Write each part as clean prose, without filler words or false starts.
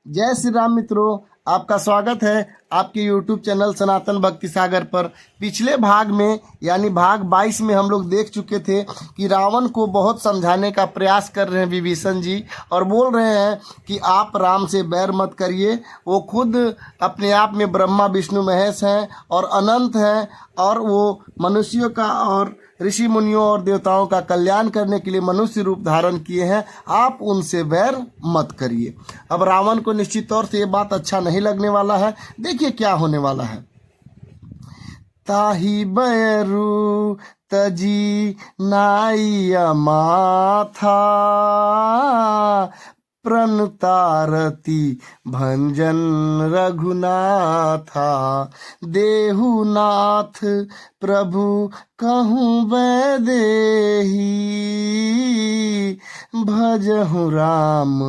जय श्री राम मित्रों, आपका स्वागत है आपके YouTube चैनल सनातन भक्ति सागर पर। पिछले भाग में यानी भाग 22 में हम लोग देख चुके थे कि रावण को बहुत समझाने का प्रयास कर रहे हैं विभीषण जी, और बोल रहे हैं कि आप राम से बैर मत करिए। वो खुद अपने आप में ब्रह्मा विष्णु महेश हैं और अनंत हैं, और वो मनुष्यों का और ऋषि मुनियों और देवताओं का कल्याण करने के लिए मनुष्य रूप धारण किए हैं। आप उनसे बैर मत करिए। अब रावण को निश्चित तौर से ये बात अच्छा नहीं लगने वाला है। देखिए क्या होने वाला है। ताही बैरू तजी नाइया माथा प्रणतारती भंजन रघुनाथा। देहुनाथ प्रभु कहूँ वैदेही भजहु राम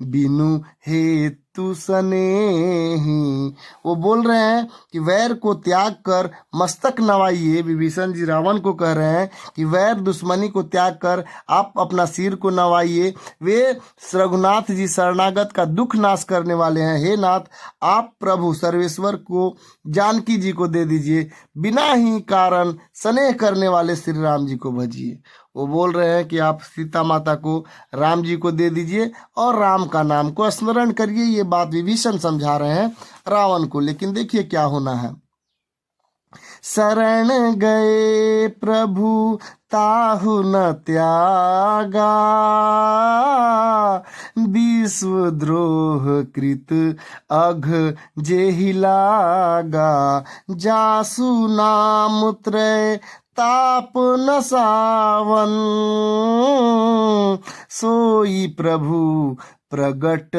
बिनु हेतु सनेही। वो बोल रहे हैं कि वैर को त्याग कर मस्तक नवाइए। विभीषण जी रावण को कह रहे हैं कि वैर दुश्मनी को त्याग कर आप अपना सिर को नवाइए। वे रघुनाथ जी शरणागत का दुख नाश करने वाले हैं। हे नाथ, आप प्रभु सर्वेश्वर को जानकी जी को दे दीजिए। बिना ही कारण स्नेह करने वाले श्री राम जी को भजिए। वो बोल रहे हैं कि आप सीता माता को राम जी को दे दीजिए और राम का नाम को स्मरण करिए। ये बात विभीषण समझा रहे हैं रावण को। लेकिन देखिए क्या होना है। शरण गए प्रभु ताहु न त्यागा विश्वद्रोह कृत अघ जेहि लागा। जासु नाम त्रय ताप न सावन सोई प्रभु प्रगट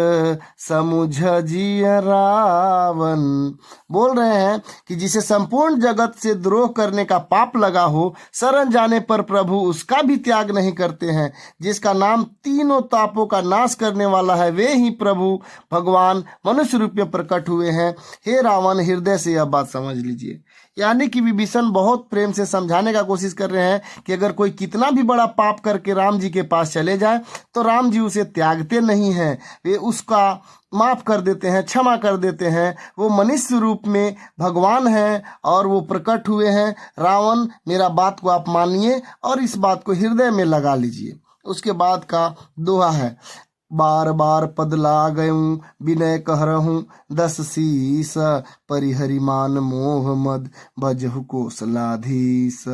समुझ जिय रावण। बोल रहे हैं कि जिसे संपूर्ण जगत से द्रोह करने का पाप लगा हो, शरण जाने पर प्रभु उसका भी त्याग नहीं करते हैं। जिसका नाम तीनों तापों का नाश करने वाला है, वे ही प्रभु भगवान मनुष्य रूप में प्रकट हुए हैं। हे रावण, हृदय से यह बात समझ लीजिए। यानी कि विभीषण बहुत प्रेम से समझाने का कोशिश कर रहे हैं कि अगर कोई कितना भी बड़ा पाप करके राम जी के पास चले जाए तो राम जी उसे त्यागते नहीं हैं। वे उसका माफ कर देते हैं, क्षमा कर देते हैं। वो मनुष्य रूप में भगवान हैं और वो प्रकट हुए हैं। रावण, मेरा बात को आप मानिए और इस बात को हृदय में लगा लीजिए। उसके बाद का दोहा है। बार बार पद लागऊं विनय कहरहूं 10 शीस परिहरिमान मोह मद भजहु कौशलाधीश।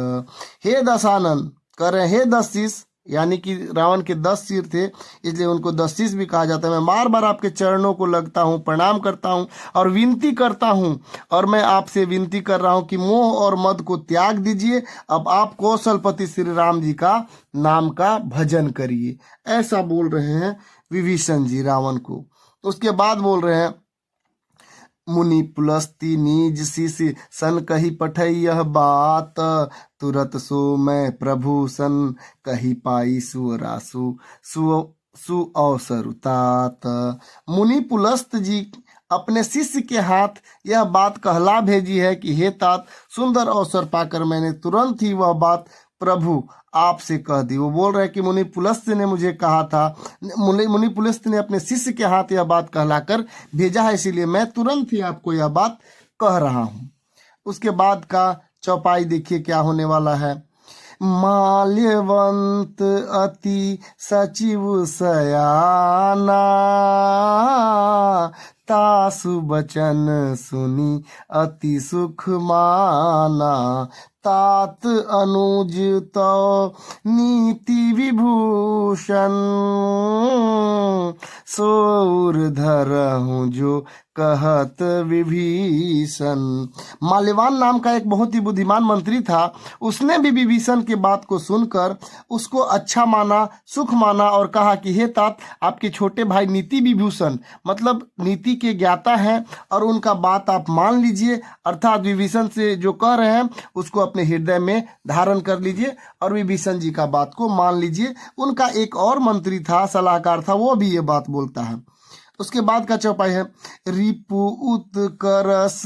हे दशानन कह रहे, हे 10 शीस, यानी कि रावण के 10 सिर थे, इसलिए उनको 10 शीस भी कहा जाता है। मैं बार बार आपके चरणों को लगता हूँ, प्रणाम करता हूँ और विनती करता हूँ। और मैं आपसे विनती कर रहा हूँ कि मोह और मद को त्याग दीजिए। अब आप कौशलपति श्री राम जी का नाम का भजन करिए। ऐसा बोल रहे हैं विभीषण जी रावण को। उसके बाद बोल रहे हैं, मुनि पुलस्ती निज शिष्य सन कही पठई यह बात तुरत सो मैं प्रभु सन कही पाई सुरासु सु अवसरुतात। मुनि पुलस्त जी अपने शिष्य के हाथ यह बात कहला भेजी है कि हे तात, सुंदर अवसर पाकर मैंने तुरंत ही वह बात प्रभु आपसे कह दी। वो बोल रहे हैं कि मुनि पुलस्त ने मुझे कहा था, मुनि पुलस्त ने अपने शिष्य के हाथ यह बात कहलाकर भेजा है, इसीलिए मैं तुरंत ही आपको यह बात कह रहा हूँ। उसके बाद का चौपाई देखिए क्या होने वाला है। माल्यवंत अति सचिव सयाना तासु बचन सुनी अति सुख माना। तात अनुज तो नीति विभूषण सोरधर हूँ जो कहत विभीषण। माल्यवान नाम का एक बहुत ही बुद्धिमान मंत्री था। उसने भी विभीषण के बात को सुनकर उसको अच्छा माना, सुख माना और कहा कि हे तात, आपके छोटे भाई नीति विभूषण मतलब नीति के ज्ञाता हैं और उनका बात आप मान लीजिए। अर्थात विभीषण से जो कह रहे हैं उसको अपने हृदय में धारण कर लीजिए और विभीषण जी का बात को मान लीजिए। उनका एक और मंत्री था, सलाहकार था, वो भी ये बात बोलता है। उसके बाद का चौपाई है। रिपु उत्करस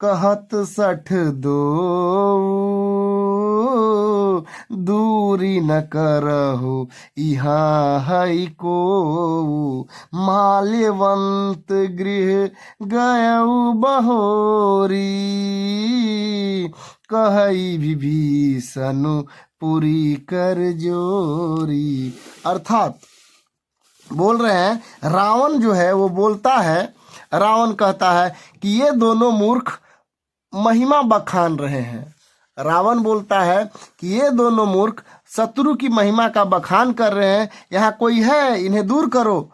कहत 60 दो दूरी न करहु यहाँ है को। माल्यवंत गृह गयउ बहोरी, कहई विभीषण पुरी कर जोरी। अर्थात बोल रहे हैं रावण जो है वो बोलता है, रावण कहता है कि ये दोनों मूर्ख महिमा बखान रहे हैं। रावण बोलता है कि ये दोनों मूर्ख शत्रु की महिमा का बखान कर रहे हैं, यहाँ कोई है, इन्हें दूर करो।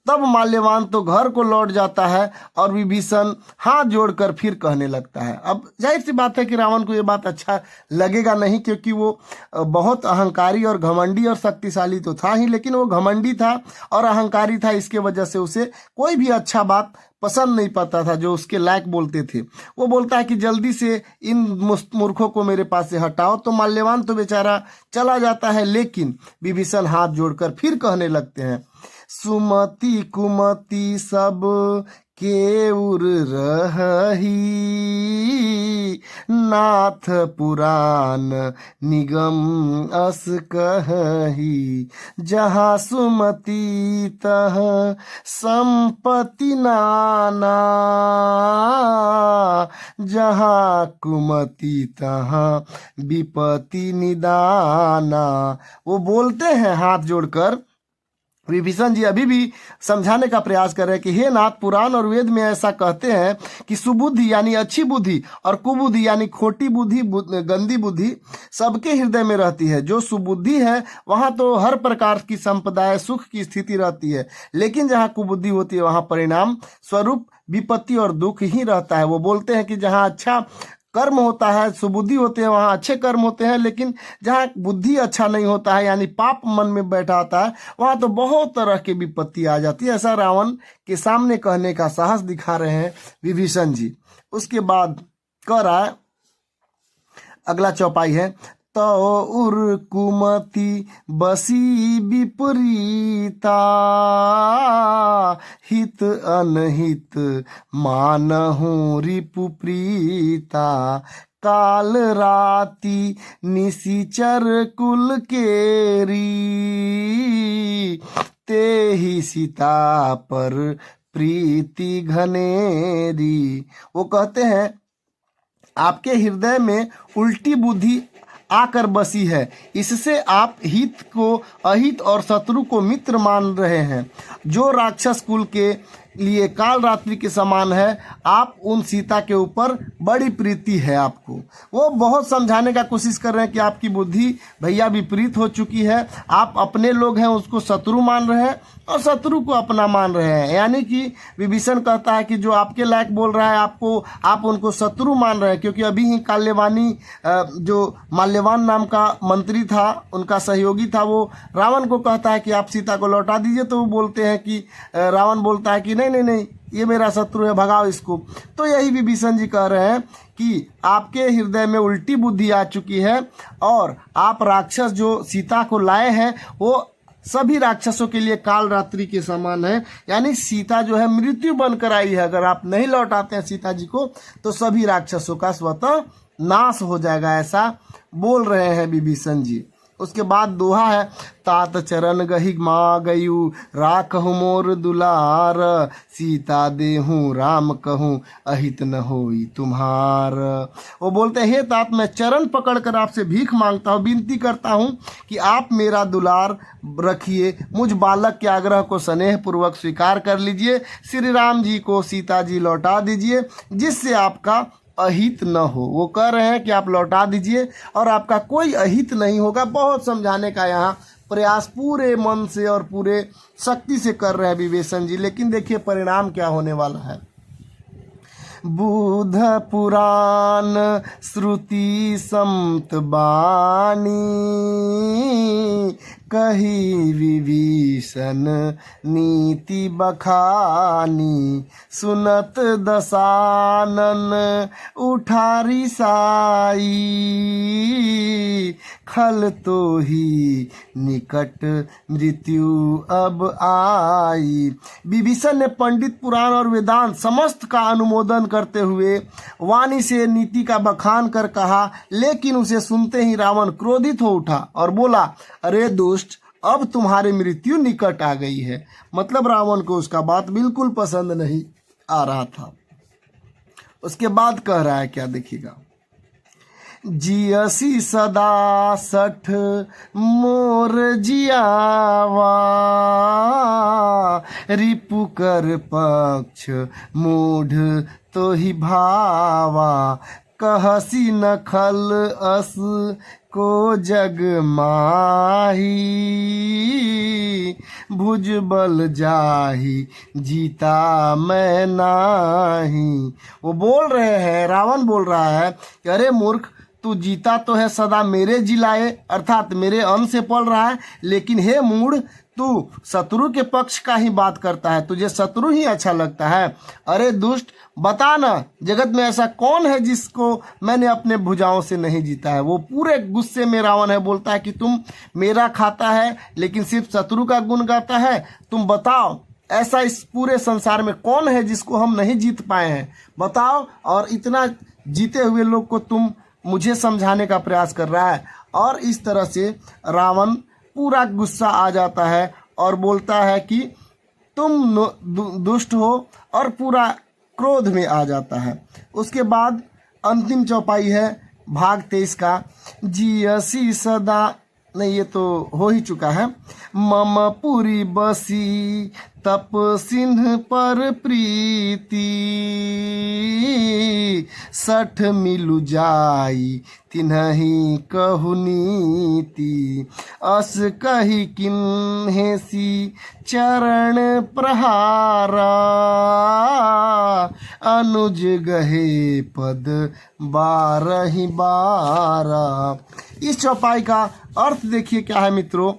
तब माल्यवान तो घर को लौट जाता है और विभीषण हाथ जोड़कर फिर कहने लगता है। अब जाहिर सी बात है कि रावण को ये बात अच्छा लगेगा नहीं, क्योंकि वो बहुत अहंकारी और घमंडी और शक्तिशाली तो था ही, लेकिन वो घमंडी था और अहंकारी था, इसके वजह से उसे कोई भी अच्छा बात पसंद नहीं पाता था जो उसके लायक बोलते थे। वो बोलता है कि जल्दी से इन मूर्खों को मेरे पास से हटाओ। तो माल्यवान तो बेचारा चला जाता है, लेकिन विभीषण हाथ जोड़कर फिर कहने लगते हैं, सुमति कुमति सब के उर रही, नाथ पुराण निगम अस कहही। जहाँ सुमति तह संपत्ति नाना, जहाँ कुमति तहाँ विपत्ति निदाना। वो बोलते हैं हाथ जोड़कर, विभीषण जी अभी भी समझाने का प्रयास कर रहे हैं कि हे नाथ, पुराण और वेद में ऐसा कहते हैं कि सुबुद्धि यानी अच्छी बुद्धि और कुबुद्धि यानी खोटी बुद्धि, गंदी बुद्धि सबके हृदय में रहती है। जो सुबुद्धि है वहां तो हर प्रकार की संपदा सुख की स्थिति रहती है, लेकिन जहाँ कुबुद्धि होती है वहां परिणाम स्वरूप विपत्ति और दुख ही रहता है। वो बोलते हैं कि जहाँ अच्छा कर्म होता है, सुबुद्धि होते हैं, वहाँ अच्छे कर्म होते हैं, लेकिन जहाँ बुद्धि अच्छा नहीं होता है यानी पाप मन में बैठा होता है, वहाँ तो बहुत तरह की विपत्ति आ जाती है। ऐसा रावण के सामने कहने का साहस दिखा रहे हैं विभीषण जी। उसके बाद कह रहा है, अगला चौपाई है, तो उर कुमति बसी विपरीता, हित अनहित मानहु रिपु प्रीता। काल राति निशिचर कुल केरी, तेहि सीता पर प्रीति घनेरी। वो कहते हैं आपके हृदय में उल्टी बुद्धि आकर बसी है, इससे आप हित को अहित और शत्रु को मित्र मान रहे हैं। जो राक्षस कुल के लिए काल रात्रि के समान है, आप उन सीता के ऊपर बड़ी प्रीति है आपको। वो बहुत समझाने का कोशिश कर रहे हैं कि आपकी बुद्धि भैया विपरीत हो चुकी है, आप अपने लोग हैं उसको शत्रु मान रहे हैं और शत्रु को अपना मान रहे हैं। यानी कि विभीषण कहता है कि जो आपके लायक बोल रहा है आपको, आप उनको शत्रु मान रहे हैं, क्योंकि अभी ही काल्यवानी जो माल्यवान नाम का मंत्री था, उनका सहयोगी था, वो रावण को कहता है कि आप सीता को लौटा दीजिए। तो वो बोलते हैं कि रावण बोलता है कि नहीं नहीं नहीं, ये मेरा शत्रु है, भगाओ इसको। तो यही विभीषण जी कह रहे हैं कि आपके हृदय में उल्टी बुद्धि आ चुकी है और आप राक्षस जो सीता को लाए हैं वो सभी राक्षसों के लिए काल रात्रि के समान है। यानी सीता जो है मृत्यु बनकर आई है, अगर आप नहीं लौटाते हैं सीता जी को तो सभी राक्षसों का स्वतः नाश हो जाएगा, ऐसा बोल रहे हैं विभीषण जी। उसके बाद दोहा है, तात चरण गहि मा गयु, राखहु मोर दुलार, सीता देहूँ राम कहूँ, अहित न होई तुम्हार। वो बोलते हैं, हे तात, मैं चरण पकड़कर आपसे भीख मांगता हूँ, विनती करता हूँ कि आप मेरा दुलार रखिए, मुझ बालक के आग्रह को स्नेह पूर्वक स्वीकार कर लीजिए, श्री राम जी को सीता जी लौटा दीजिए, जिससे आपका अहित न हो। वो कह रहे हैं कि आप लौटा दीजिए और आपका कोई अहित नहीं होगा। बहुत समझाने का यहाँ प्रयास पूरे मन से और पूरे शक्ति से कर रहे हैं विभीषण जी, लेकिन देखिए परिणाम क्या होने वाला है। बुध पुराण श्रुति समत बानी, कही विभीषण नीति बखानी, सुनत दशानन उठारी साई, खल तो ही निकट मृत्यु अब आई। विभीषण ने पंडित पुराण और वेदांत समस्त का अनुमोदन करते हुए वाणी से नीति का बखान कर कहा, लेकिन उसे सुनते ही रावण क्रोधित हो उठा और बोला, अरे दुष्ट, अब तुम्हारी मृत्यु निकट आ गई है। मतलब रावण को उसका बात बिल्कुल पसंद नहीं आ रहा था। उसके बाद कह रहा है क्या, देखिएगा। जियसी सदा सठ मोर जियावा, रिपु कर पक्ष मूढ़ तो ही भावा, कहसी न खल अस को जग माही, भुजबल जाही जीता मैं नाही। वो बोल रहे हैं, रावण बोल रहा है कि अरे मूर्ख, तू जीता तो है सदा मेरे जिलाए, अर्थात मेरे अन्न से पल रहा है, लेकिन हे मूढ़, तू शत्रु के पक्ष का ही बात करता है, तुझे शत्रु ही अच्छा लगता है। अरे दुष्ट, बता ना, जगत में ऐसा कौन है जिसको मैंने अपने भुजाओं से नहीं जीता है। वो पूरे गुस्से में रावण है, बोलता है कि तुम मेरा खाता है लेकिन सिर्फ शत्रु का गुण गाता है। तुम बताओ, ऐसा इस पूरे संसार में कौन है जिसको हम नहीं जीत पाए हैं, बताओ। और इतना जीते हुए लोग को तुम मुझे समझाने का प्रयास कर रहा है। और इस तरह से रावण पूरा गुस्सा आ जाता है और बोलता है कि तुम दुष्ट हो, और पूरा क्रोध में आ जाता है। उसके बाद अंतिम चौपाई है भाग 23 का। जियसी सदा, नहीं ये तो हो ही चुका है। मम पुरी बसी तप सिंह पर प्रीति, सठ मिलु जाई तिन्हि कहु नीति, अस कही किन्हेसी चरण प्रहारा, अनुज गहे पद बारहि बारा। इस चौपाई का अर्थ देखिए क्या है मित्रों,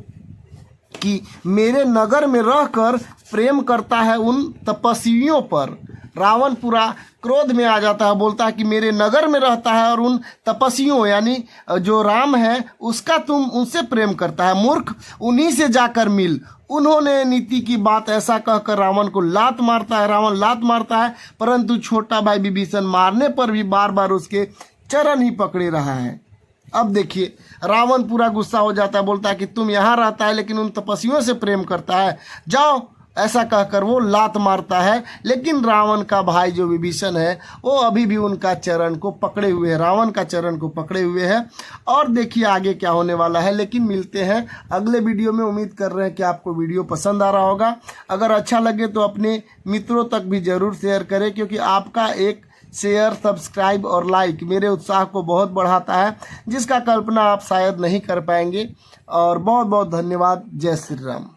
कि मेरे नगर में रहकर प्रेम करता है उन तपस्वियों पर। रावण पूरा क्रोध में आ जाता है, बोलता है कि मेरे नगर में रहता है और उन तपस्वियों यानी जो राम है उसका तुम उनसे प्रेम करता है। मूर्ख, उन्हीं से जाकर मिल। उन्होंने नीति की बात ऐसा कहकर रावण को लात मारता है। रावण लात मारता है, परंतु छोटा भाई विभीषण मारने पर भी बार बार उसके चरण ही पकड़े रहा है। अब देखिए, रावण पूरा गुस्सा हो जाता है, बोलता है कि तुम यहाँ रहता है लेकिन उन तपस्वियों से प्रेम करता है, जाओ। ऐसा कहकर वो लात मारता है, लेकिन रावण का भाई जो विभीषण है वो अभी भी उनका चरण को पकड़े हुए है, रावण का चरण को पकड़े हुए है। और देखिए आगे क्या होने वाला है। लेकिन मिलते हैं अगले वीडियो में। उम्मीद कर रहे हैं कि आपको वीडियो पसंद आ रहा होगा। अगर अच्छा लगे तो अपने मित्रों तक भी ज़रूर शेयर करें, क्योंकि आपका एक शेयर, सब्सक्राइब और लाइक मेरे उत्साह को बहुत बढ़ाता है, जिसका कल्पना आप शायद नहीं कर पाएंगे। और बहुत बहुत धन्यवाद। जय श्री राम।